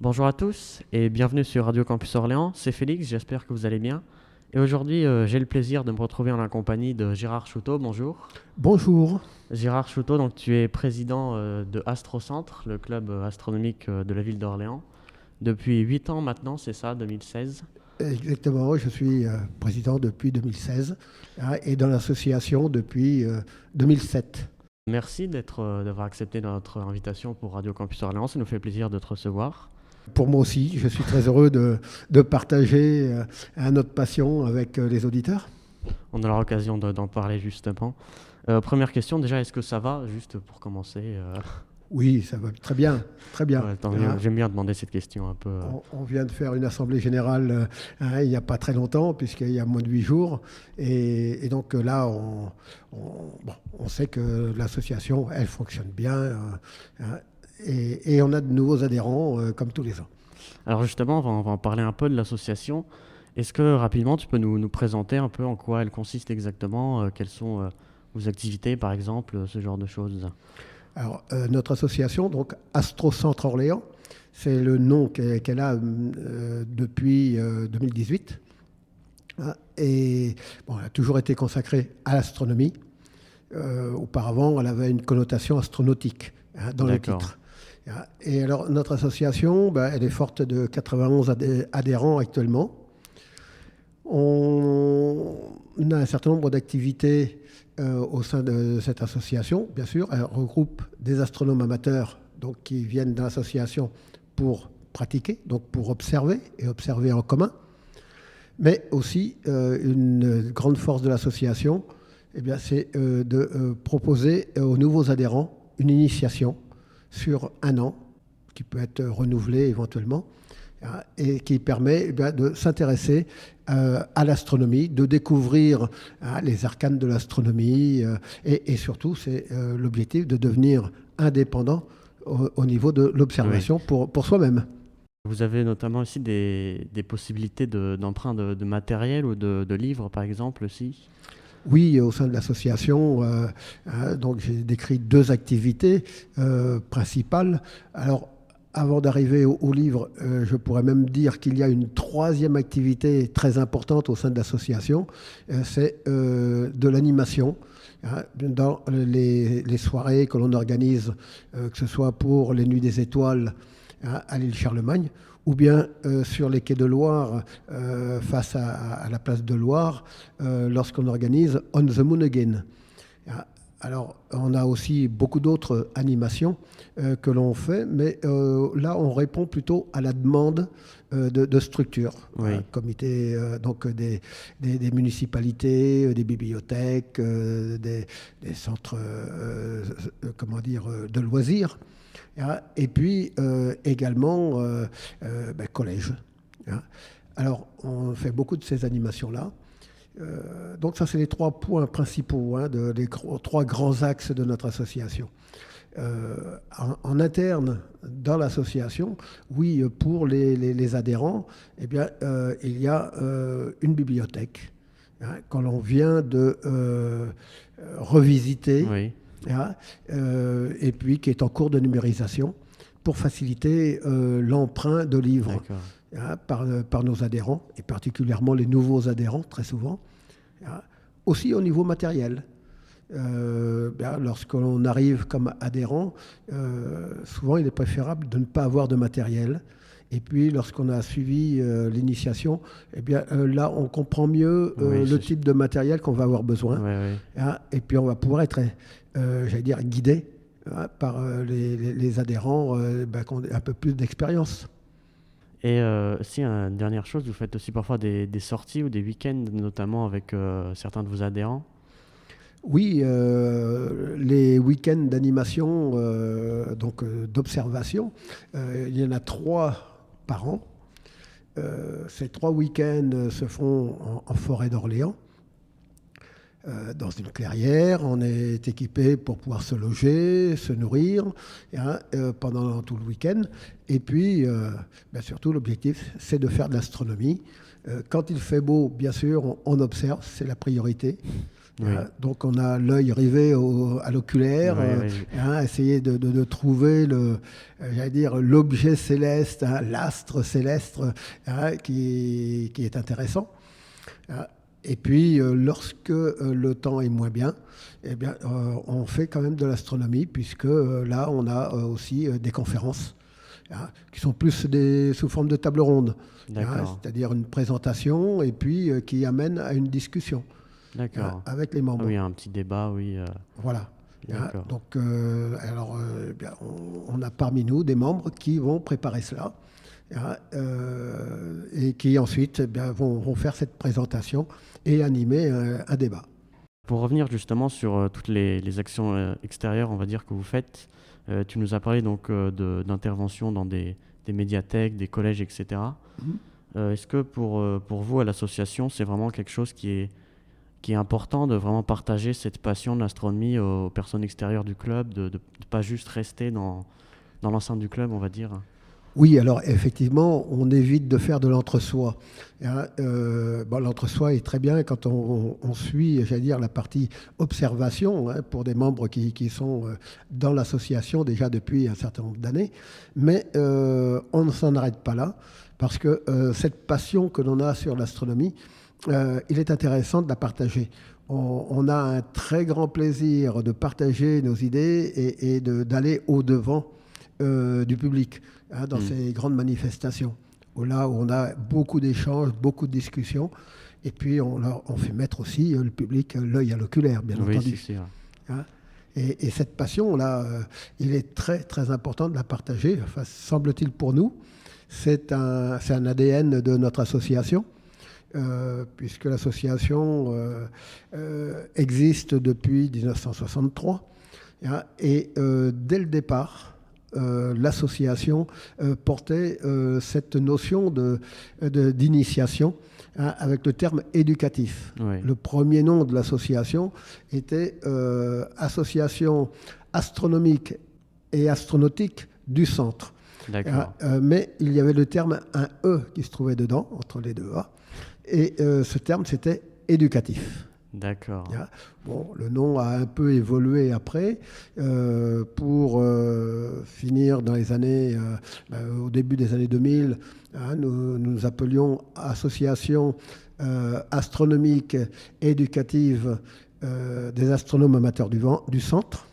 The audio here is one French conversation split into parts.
Bonjour à tous et bienvenue sur Radio Campus Orléans. C'est Félix, j'espère que vous allez bien. Et aujourd'hui, j'ai le plaisir de me retrouver en la compagnie de Gérard Chouteau. Bonjour. Bonjour, Gérard Chouteau, donc tu es président de Astrocentre, le club astronomique de la ville d'Orléans. Depuis 8 ans maintenant, c'est ça, 2016. exactement, je suis président depuis 2016 et dans l'association depuis 2007. Merci d'avoir accepté notre invitation pour Radio Campus Orléans. Ça nous fait plaisir de te recevoir. Pour moi aussi, je suis très heureux de partager notre passion avec les auditeurs. On aura l'occasion d'en parler justement. Première question, déjà, est-ce que ça va, juste pour commencer Oui, ça va très bien, très bien. Ouais, tant mieux. J'aime bien demander cette question un peu. On vient de faire une assemblée générale il n'y a pas très longtemps, puisqu'il y a moins de 8 jours. Et donc là, on sait que l'association, elle fonctionne bien. Et on a de nouveaux adhérents comme tous les ans. Alors justement, on va en parler un peu de l'association. Est-ce que rapidement, tu peux nous présenter un peu en quoi elle consiste exactement, quelles sont vos activités par exemple, ce genre de choses? Alors, notre association, donc Astrocentre Orléans, c'est le nom qu'elle a depuis 2018. Et bon, elle a toujours été consacrée à l'astronomie. Auparavant, elle avait une connotation astronautique dans le D'accord. titre. Et alors, notre association, elle est forte de 91 adhérents actuellement. On a un certain nombre d'activités au sein de cette association. Bien sûr, elle regroupe des astronomes amateurs donc, qui viennent dans l'association pour pratiquer, donc pour observer et observer en commun. Mais aussi, une grande force de l'association, c'est de proposer aux nouveaux adhérents une initiation sur un an, qui peut être renouvelée éventuellement, et qui permet de s'intéresser à l'astronomie, de découvrir les arcanes de l'astronomie, et surtout, c'est l'objectif de devenir indépendant au niveau de Oui. l'observation pour soi-même. Vous avez notamment aussi des possibilités d'emprunt de matériel ou de livres par exemple aussi? Oui, au sein de l'association, donc j'ai décrit deux activités principales. Alors, avant d'arriver au livre, je pourrais même dire qu'il y a une troisième activité très importante au sein de l'association, c'est de l'animation. Dans les soirées que l'on organise, que ce soit pour les Nuits des Étoiles à l'île Charlemagne, ou bien sur les quais de Loire, face à la place de Loire, lorsqu'on organise On the Moon Again. Alors, on a aussi beaucoup d'autres animations que l'on fait, mais là, on répond plutôt à la demande de structures, Oui. comité donc des municipalités, des bibliothèques, des centres, comment dire, de loisirs. Et puis également collège. Alors, on fait beaucoup de ces animations-là. Donc ça, c'est les trois points principaux, les trois grands axes de notre association. En interne, dans l'association, oui, pour les adhérents, il y a une bibliothèque quand l'on vient de revisiter, Oui. et puis qui est en cours de numérisation pour faciliter l'emprunt de livres D'accord. par nos adhérents, et particulièrement les nouveaux adhérents, très souvent. Aussi au niveau matériel. Lorsque l'on arrive comme adhérent, souvent il est préférable de ne pas avoir de matériel. Et puis lorsqu'on a suivi l'initiation, là on comprend mieux Oui, le type de matériel qu'on va avoir besoin. ouais, ouais. Et puis on va pouvoir être, j'allais dire, guidé par les adhérents qui ont un peu plus d'expérience. Et aussi, une dernière chose, vous faites aussi parfois des sorties ou des week-ends, notamment avec certains de vos adhérents? Oui, les week-ends d'animation, d'observation, il y en a 3 par an. Ces 3 week-ends se font en forêt d'Orléans, dans une clairière. On est équipé pour pouvoir se loger, se nourrir pendant tout le week-end. Et puis, surtout, l'objectif, c'est de faire de l'astronomie. Quand il fait beau, bien sûr, on observe, c'est la priorité. Oui, Donc on a l'œil rivé à l'oculaire, oui, oui, essayer de trouver j'allais dire, l'objet céleste, l'astre céleste qui est intéressant. Hein. Et puis lorsque le temps est moins bien, eh bien, on fait quand même de l'astronomie, puisque là on a aussi des conférences qui sont plus sous forme de table ronde, d'accord, c'est-à-dire une présentation et puis qui amène à une discussion d'accord. avec les Ah oui, membres. un petit débat, oui, Voilà. d'accord. Donc, alors, bien, on a parmi nous des membres qui vont préparer cela et qui ensuite bien, vont faire cette présentation et animer un débat. Pour revenir justement sur toutes les actions extérieures, on va dire, que vous faites, tu nous as parlé donc d'interventions dans des médiathèques, des collèges, etc. Mhm. Est-ce que pour vous, à l'association, c'est vraiment quelque chose qui est important de vraiment partager cette passion de l'astronomie aux personnes extérieures du club, de ne pas juste rester dans l'enceinte du club, on va dire? Oui, alors effectivement, on évite de faire de l'entre-soi. L'entre-soi est très bien quand on suit, j'allais dire, la partie observation pour des membres qui sont dans l'association déjà depuis un certain nombre d'années. Mais on ne s'en arrête pas là, parce que cette passion que l'on a sur l'astronomie, il est intéressant de la partager. On a un très grand plaisir de partager nos idées et d'aller au-devant du public dans Hmm. ces grandes manifestations, là où on a beaucoup d'échanges, beaucoup de discussions, et puis on fait mettre aussi le public l'œil à l'oculaire, bien Oui, entendu. c'est vrai. Hein. Et cette passion-là, il est très très important de la partager, enfin, semble-t-il pour nous. C'est un ADN de notre association, puisque l'association existe depuis 1963. Et dès le départ, l'association portait cette notion d'initiation avec le terme éducatif. Oui, Le premier nom de l'association était Association astronomique et astronautique du centre. d'accord, Mais il y avait le terme un E qui se trouvait dedans, entre les deux A. Et ce terme, c'était éducatif. d'accord. Bon, le nom a un peu évolué après pour finir dans les années, au début des années 2000, nous nous appelions Association astronomique éducative des astronomes amateurs du centre.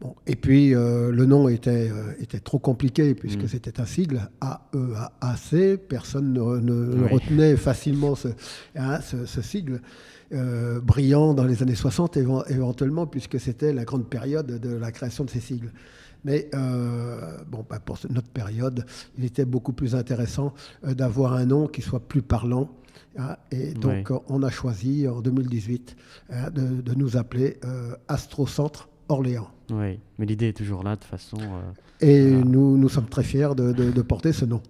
Bon, et puis le nom était trop compliqué puisque Hmm. c'était un sigle AEAAC. Personne ne Oui, retenait facilement ce sigle brillant dans les années 60 éventuellement, puisque c'était la grande période de la création de ces sigles. Mais pour notre période, il était beaucoup plus intéressant d'avoir un nom qui soit plus parlant. Et oui, donc on a choisi en 2018 de nous appeler Astrocentre Orléans. oui. Mais l'idée est toujours là, de toute façon. Et Voilà. nous sommes très fiers de porter ce nom.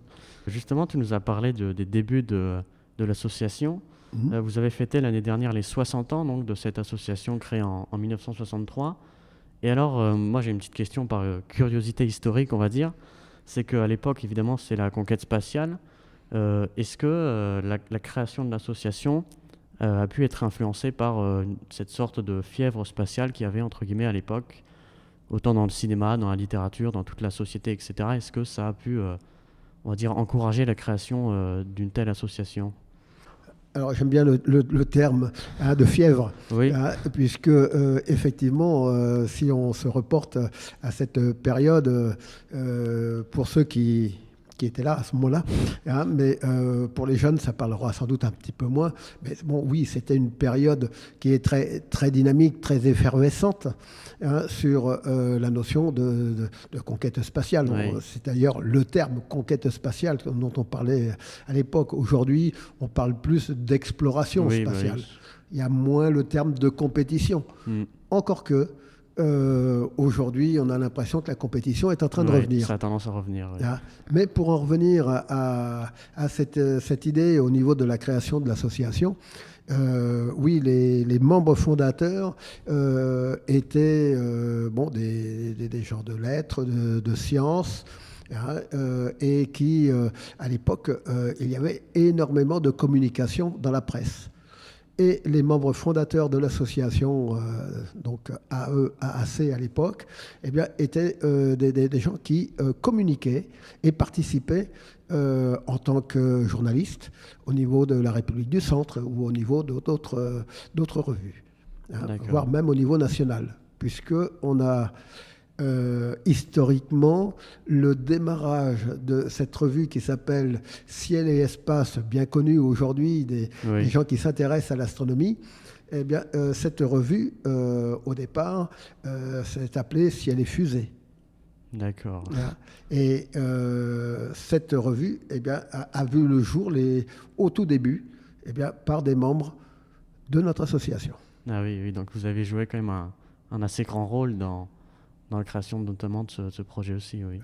Justement, tu nous as parlé des débuts de l'association. Mhm. Vous avez fêté l'année dernière les 60 ans donc, de cette association créée en 1963. Et alors, moi j'ai une petite question par curiosité historique, on va dire. C'est qu'à l'époque, évidemment, c'est la conquête spatiale. Est-ce que la création de l'association a pu être influencée par cette sorte de fièvre spatiale qu'il y avait, entre guillemets, à l'époque, autant dans le cinéma, dans la littérature, dans toute la société, etc. Est-ce que ça a pu, on va dire, encourager la création d'une telle association? Alors j'aime bien le terme de fièvre, Oui, puisque effectivement, si on se reporte à cette période, pour ceux qui étaient là à ce moment-là, mais pour les jeunes, ça parlera sans doute un petit peu moins. Mais bon, oui, c'était une période qui est très, très dynamique, très effervescente sur la notion de conquête spatiale. oui, C'est d'ailleurs le terme conquête spatiale dont on parlait à l'époque. Aujourd'hui, on parle plus d'exploration oui, bah spatiale. oui. Il y a moins le terme de compétition. Hmm. Encore que, aujourd'hui, on a l'impression que la compétition est en train de Ouais, revenir. ça a tendance à revenir. Ouais. Mais pour en revenir à cette idée au niveau de la création de l'association, oui, les membres fondateurs étaient des gens de lettres, de sciences, et qui, à l'époque, il y avait énormément de communication dans la presse. et les membres fondateurs de l'association, donc AAC à l'époque, eh bien, étaient des gens qui communiquaient et participaient en tant que journalistes au niveau de la République du Centre ou au niveau d'autres revues, hein, voire même au niveau national, puisqu'on a historiquement le démarrage de cette revue qui s'appelle Ciel et Espace, bien connue aujourd'hui des gens qui s'intéressent à l'astronomie. Eh bien, cette revue, au départ, s'est appelée Ciel et Fusée. D'accord. Et cette revue eh bien, a vu le jour au tout début eh bien, par des membres de notre association. Ah oui, donc vous avez joué quand même un assez grand rôle dans la création notamment de ce projet aussi, oui.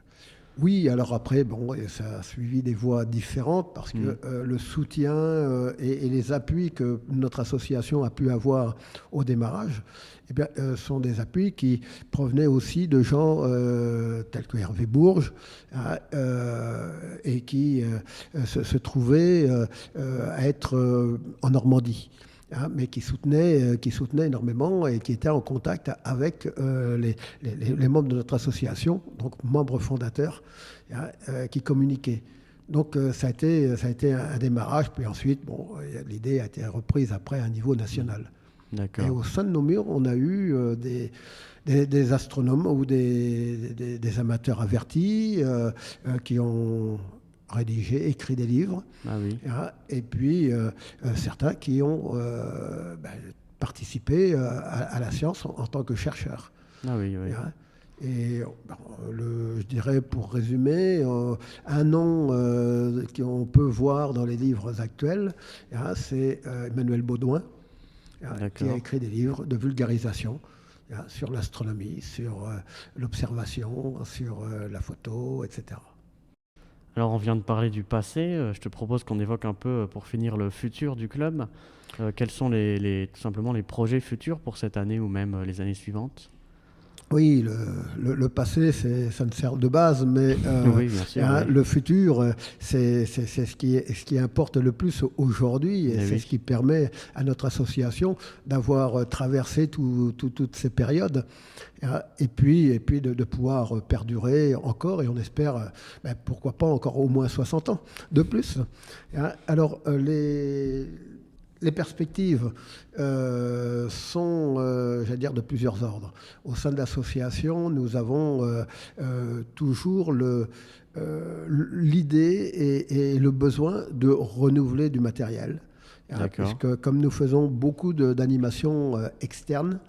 Oui, alors après, bon, ça a suivi des voies différentes parce que le soutien et les appuis que notre association a pu avoir au démarrage eh bien, sont des appuis qui provenaient aussi de gens tels que Hervé Bourges et qui se trouvaient à être en Normandie. Mais qui soutenait énormément et qui était en contact avec les membres de notre association, donc membres fondateurs, qui communiquaient. Donc ça a été un démarrage, puis ensuite, bon, l'idée a été reprise après à un niveau national. D'accord. Et au sein de nos murs, on a eu des astronomes ou des amateurs avertis qui ont rédigé, écrit des livres, et puis certains qui ont participé à la science en tant que chercheurs. Ah oui, oui. Et je dirais, pour résumer, un nom qu'on peut voir dans les livres actuels, c'est Emmanuel Baudouin, qui a écrit des livres de vulgarisation sur l'astronomie, sur l'observation, sur la photo, etc. Alors on vient de parler du passé, je te propose qu'on évoque un peu pour finir le futur du club. Quels sont tout simplement les projets futurs pour cette année ou même les années suivantes ? Oui, le passé, ça ne sert de base, mais oui, bien sûr, le futur, c'est ce qui importe le plus aujourd'hui, et c'est ce qui permet à notre association d'avoir traversé toutes ces périodes, et puis de pouvoir perdurer encore, et on espère, pourquoi pas encore au moins 60 ans de plus. Alors, les perspectives sont, j'allais dire, de plusieurs ordres. Au sein de l'association, nous avons toujours l'idée et le besoin de renouveler du matériel. Puisque comme nous faisons beaucoup d'animations externes,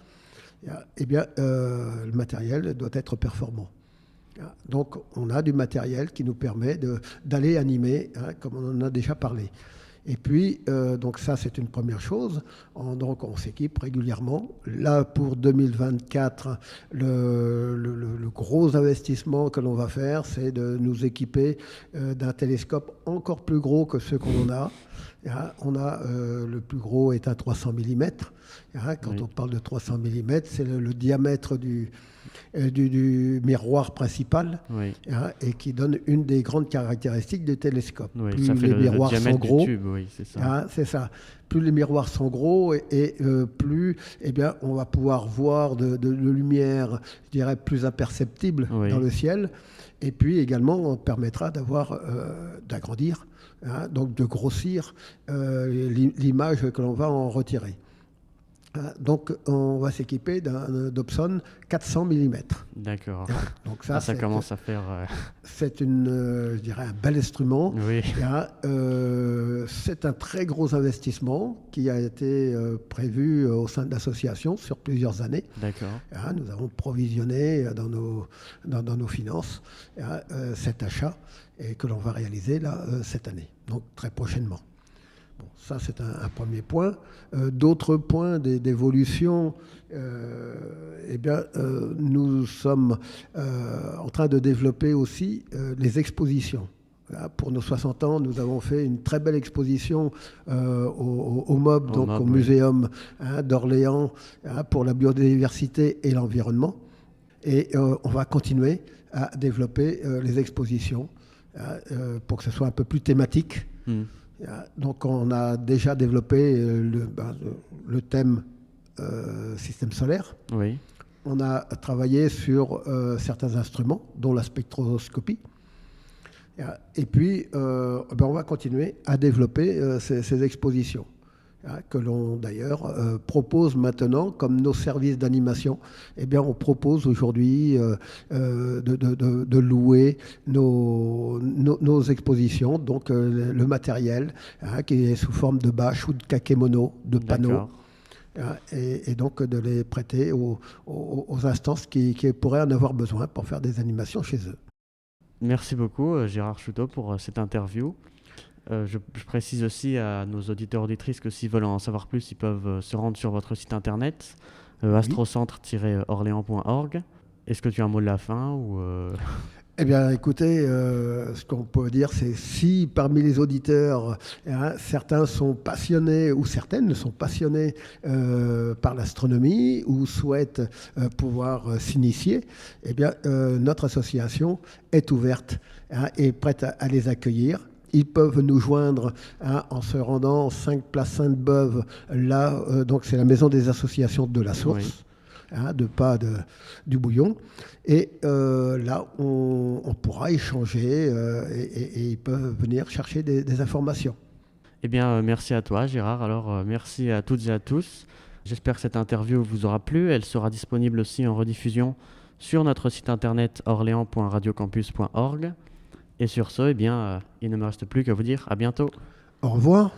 eh bien, le matériel doit être performant. Donc, on a du matériel qui nous permet d'aller animer, comme on en a déjà parlé. Et puis, donc ça, c'est une première chose. Donc, on s'équipe régulièrement. Là, pour 2024, le gros investissement que l'on va faire, c'est de nous équiper d'un télescope encore plus gros que ceux qu'on a. Le plus gros est à 300 mm. Quand on parle de 300 mm, c'est le diamètre du miroir principal, et qui donne une des grandes caractéristiques du télescope. Plus ça fait les miroirs sont gros, tube, c'est ça. C'est ça. Plus les miroirs sont gros et plus on va pouvoir voir de lumière, je dirais, plus imperceptible dans le ciel. Et puis également, on permettra d'agrandir, donc de grossir l'image que l'on va en retirer. Donc, on va s'équiper d'un Dobson 400 mm. D'accord. Donc ça commence à faire... C'est je dirais, un bel instrument. Oui. C'est un très gros investissement qui a été prévu au sein de l'association sur plusieurs années. D'accord. Nous avons provisionné dans nos finances cet achat et que l'on va réaliser là, cette année, donc très prochainement. Bon, ça, c'est un premier point. D'autres points d'évolution, nous sommes en train de développer aussi les expositions. Pour nos 60 ans, nous avons fait une très belle exposition au MOB, donc au Muséum d'Orléans, pour la biodiversité et l'environnement. Et on va continuer à développer les expositions pour que ce soit un peu plus thématique. Donc on a déjà développé le thème système solaire. Oui, On a travaillé sur certains instruments, dont la spectroscopie. Et puis, on va continuer à développer ces expositions, que l'on d'ailleurs propose maintenant comme nos services d'animation. Eh bien, on propose aujourd'hui de louer nos expositions, donc le matériel qui est sous forme de bâches ou de kakémono, de panneaux. d'accord. Et donc de les prêter aux instances qui pourraient en avoir besoin pour faire des animations chez eux. Merci beaucoup, Gérard Chouteau, pour cette interview. Je précise aussi à nos auditeurs auditrices que s'ils veulent en savoir plus, ils peuvent se rendre sur votre site internet, Oui. astrocentre-orléans.org. Est-ce que tu as un mot de la fin ou Eh bien, écoutez, ce qu'on peut dire, c'est si parmi les auditeurs, certains sont passionnés ou certaines sont passionnées par l'astronomie ou souhaitent pouvoir s'initier, eh bien, notre association est ouverte et prête à les accueillir. Ils peuvent nous joindre en se rendant 5 place Sainte-Beuve. Là, donc c'est la maison des associations de la Oui. Source, de pas du Bouillon. Et là, on pourra échanger et ils peuvent venir chercher des informations. Eh bien, merci à toi, Gérard. Alors, merci à toutes et à tous. J'espère que cette interview vous aura plu. Elle sera disponible aussi en rediffusion sur notre site internet orléans.radiocampus.org. Et sur ce, eh bien, il ne me reste plus qu'à vous dire à bientôt. Au revoir.